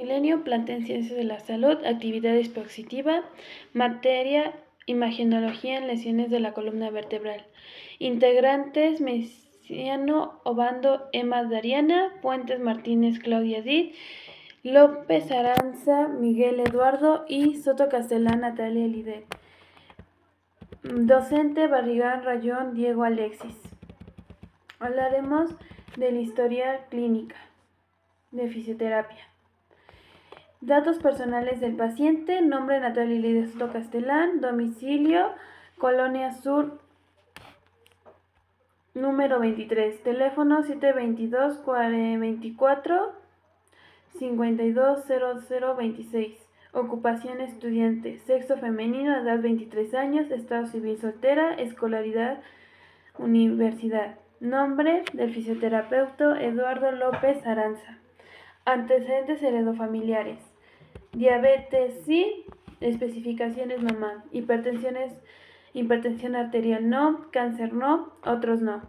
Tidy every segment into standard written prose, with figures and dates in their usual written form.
Milenio, planta en Ciencias de la Salud, actividad expositiva, materia, imagenología en lesiones de la columna vertebral. Integrantes, Mesiano, Obando, Emma Dariana, Puentes Martínez, Claudia Did, López Aranza, Miguel Eduardo y Soto Castellán, Natalia Lidet. Docente, Barrigán Rayón, Diego Alexis. Hablaremos de la historia clínica de fisioterapia. Datos personales del paciente: nombre Natalia Lidet Soto Castellán, domicilio Colonia Sur, número 23, teléfono 722-24-520026, ocupación estudiante, sexo femenino, edad 23 años, estado civil soltera, escolaridad universidad. Nombre del fisioterapeuta Eduardo López Aranza. Antecedentes heredofamiliares: diabetes sí, especificaciones mamá, hipertensión arterial no, cáncer no, otros no.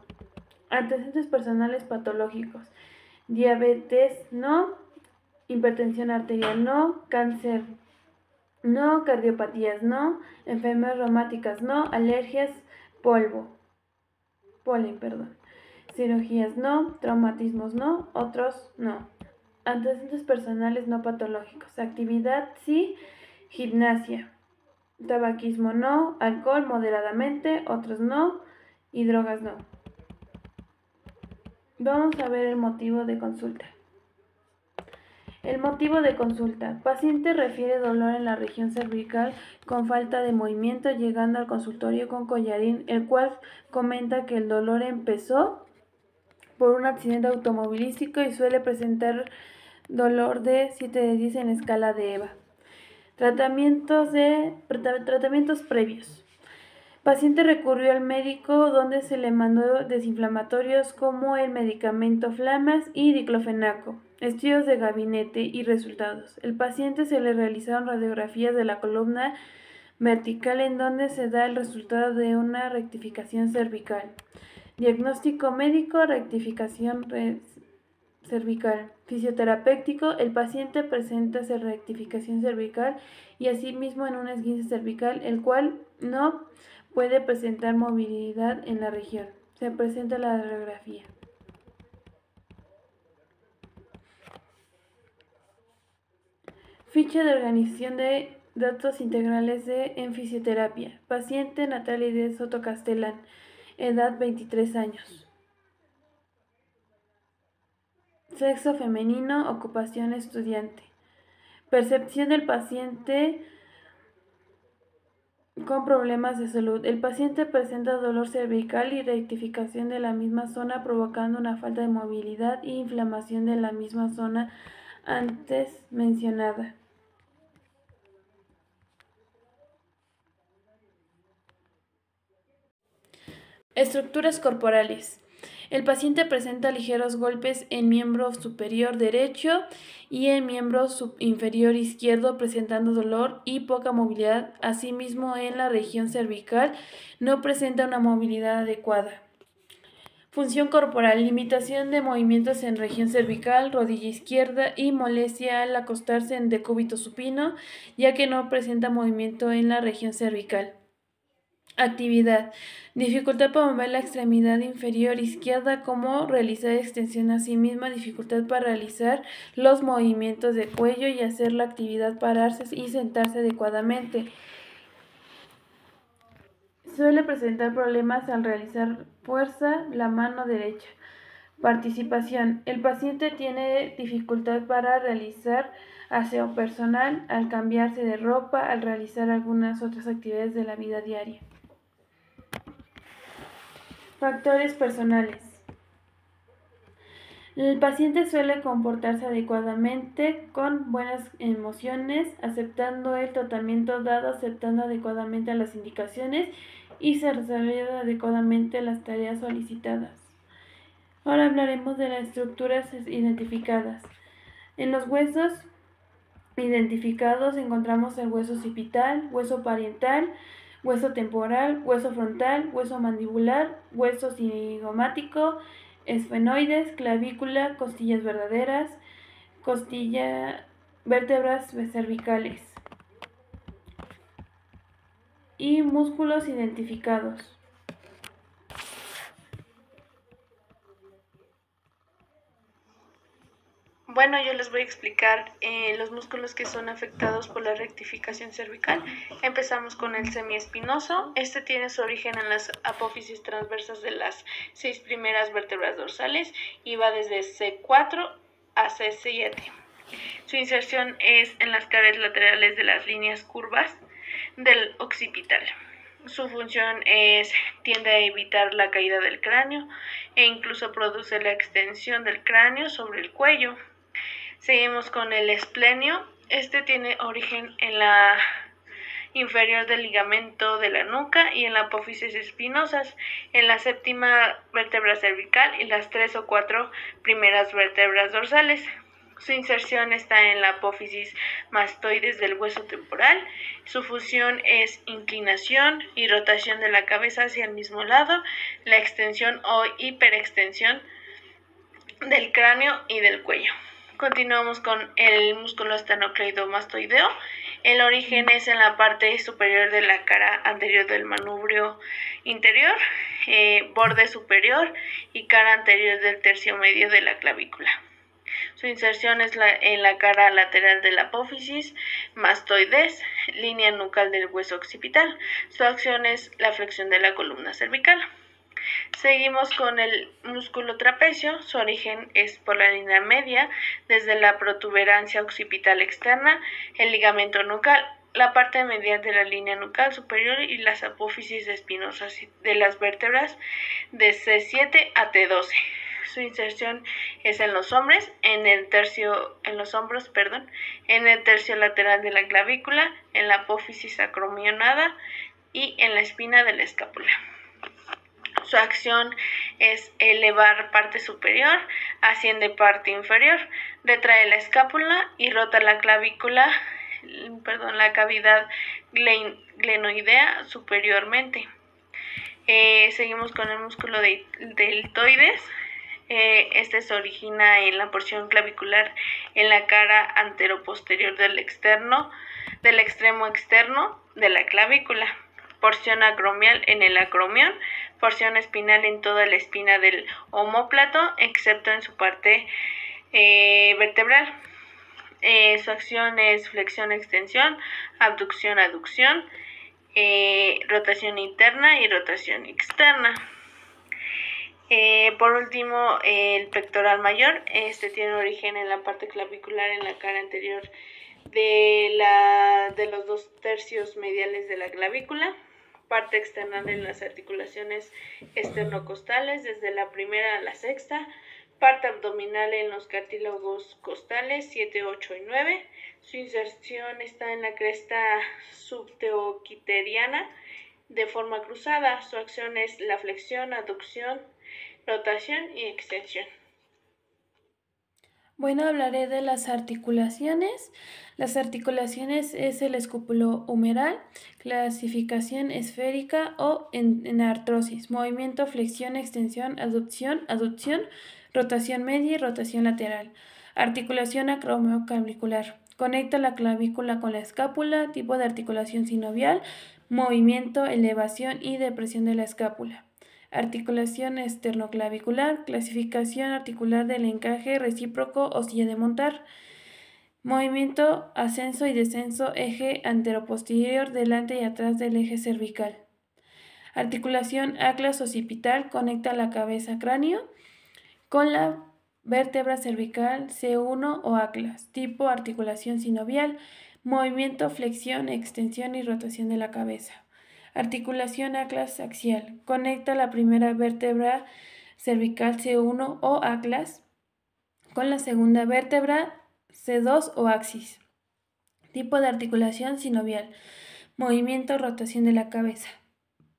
Antecedentes personales patológicos: diabetes no, hipertensión arterial no, cáncer no, cardiopatías no, enfermedades reumáticas no, alergias, polen, cirugías no, traumatismos no, otros no. Antecedentes personales no patológicos: actividad sí, gimnasia, tabaquismo no, alcohol moderadamente, otros no, y drogas no. Vamos a ver el motivo de consulta. El motivo de consulta: paciente refiere dolor en la región cervical con falta de movimiento, llegando al consultorio con collarín, el cual comenta que el dolor empezó por un accidente automovilístico y suele presentar dolor de 7 de 10 en la escala de EVA. Tratamientos previos: paciente recurrió al médico donde se le mandó desinflamatorios como el medicamento Flamas y diclofenaco. Estudios de gabinete y resultados: el paciente se le realizaron radiografías de la columna vertical en donde se da el resultado de una rectificación cervical. Diagnóstico médico: rectificación cervical. Fisioterapéutico: el paciente presenta rectificación cervical y asimismo en un esguince cervical, el cual no puede presentar movilidad en la región. Se presenta la radiografía. Ficha de organización de datos integrales en fisioterapia. Paciente Natalia Lidet Soto Castellán, edad 23 años. Sexo femenino, ocupación estudiante. Percepción del paciente con problemas de salud: el paciente presenta dolor cervical y rectificación de la misma zona, provocando una falta de movilidad e inflamación de la misma zona antes mencionada. Estructuras corporales: el paciente presenta ligeros golpes en miembro superior derecho y en miembro inferior izquierdo, presentando dolor y poca movilidad. Asimismo, en la región cervical no presenta una movilidad adecuada. Función corporal: limitación de movimientos en región cervical, rodilla izquierda y molestia al acostarse en decúbito supino, ya que no presenta movimiento en la región cervical. Actividad: dificultad para mover la extremidad inferior izquierda, como realizar extensión a sí misma, dificultad para realizar los movimientos de cuello y hacer la actividad, pararse y sentarse adecuadamente. Suele presentar problemas al realizar fuerza la mano derecha. Participación: el paciente tiene dificultad para realizar aseo personal, al cambiarse de ropa, al realizar algunas otras actividades de la vida diaria. Factores personales: el paciente suele comportarse adecuadamente, con buenas emociones, aceptando el tratamiento dado, aceptando adecuadamente las indicaciones y se desarrolla adecuadamente las tareas solicitadas. Ahora hablaremos de las estructuras identificadas. En los huesos identificados encontramos el hueso occipital, hueso parietal, hueso temporal, hueso frontal, hueso mandibular, hueso cigomático, esfenoides, clavícula, costillas verdaderas, costilla vértebras cervicales y músculos identificados. Bueno, yo les voy a explicar los músculos que son afectados por la rectificación cervical. Empezamos con el semiespinoso. Este tiene su origen en las apófisis transversas de las 6 primeras vértebras dorsales y va desde C4 a C7. Su inserción es en las caras laterales de las líneas curvas del occipital. Su función tiende a evitar la caída del cráneo e incluso produce la extensión del cráneo sobre el cuello. Seguimos con el esplenio. Este tiene origen en la inferior del ligamento de la nuca y en la apófisis espinosas, en la séptima vértebra cervical y las 3 o 4 primeras vértebras dorsales. Su inserción está en la apófisis mastoides del hueso temporal. Su función es inclinación y rotación de la cabeza hacia el mismo lado, la extensión o hiperextensión del cráneo y del cuello. Continuamos con el músculo esternocleidomastoideo. El origen es en la parte superior de la cara anterior del manubrio interior, borde superior y cara anterior del tercio medio de la clavícula. Su inserción es en la cara lateral de la apófisis mastoides, línea nucal del hueso occipital. Su acción es la flexión de la columna cervical. Seguimos con el músculo trapecio. Su origen es por la línea media, desde la protuberancia occipital externa, el ligamento nucal, la parte medial de la línea nucal superior y las apófisis espinosas de las vértebras de C7 a T12. Su inserción es en los hombros, en el tercio lateral de la clavícula, en la apófisis acromionada y en la espina de la escápula. Su acción es elevar parte superior, asciende parte inferior, retrae la escápula y rota la la cavidad glenoidea superiormente. Seguimos con el músculo deltoides. Este se origina en la porción clavicular en la cara anteroposterior del extremo externo de la clavícula. Porción acromial en el acromión, porción espinal en toda la espina del omóplato, excepto en su parte vertebral. Su acción es flexión-extensión, abducción-aducción, rotación interna y rotación externa. Por último, el pectoral mayor. Este tiene origen en la parte clavicular en la cara anterior de los 2 tercios mediales de la clavícula. Parte externa en las articulaciones esternocostales desde la primera a la sexta, parte abdominal en los cartílagos costales 7, 8 y 9. Su inserción está en la cresta subteoquiteriana de forma cruzada. Su acción es la flexión, aducción, rotación y extensión. Bueno, hablaré de las articulaciones. Las articulaciones es el escúpulo humeral, clasificación esférica o en artrosis, movimiento, flexión, extensión, aducción, rotación media y rotación lateral. Articulación acromioclavicular, conecta la clavícula con la escápula, tipo de articulación sinovial, movimiento, elevación y depresión de la escápula. Articulación esternoclavicular, clasificación articular del encaje recíproco o silla de montar. Movimiento, ascenso y descenso, eje anteroposterior, delante y atrás del eje cervical. Articulación atlas-occipital, conecta la cabeza cráneo con la vértebra cervical C1 o atlas. Tipo articulación sinovial, movimiento, flexión, extensión y rotación de la cabeza. Articulación atlas axial. Conecta la primera vértebra cervical C1 o atlas con la segunda vértebra C2 o axis. Tipo de articulación sinovial. Movimiento, rotación de la cabeza.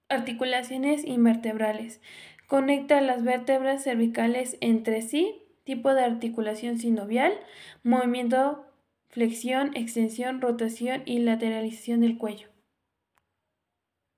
Articulaciones invertebrales. Conecta las vértebras cervicales entre sí. Tipo de articulación sinovial. Movimiento, flexión, extensión, rotación y lateralización del cuello.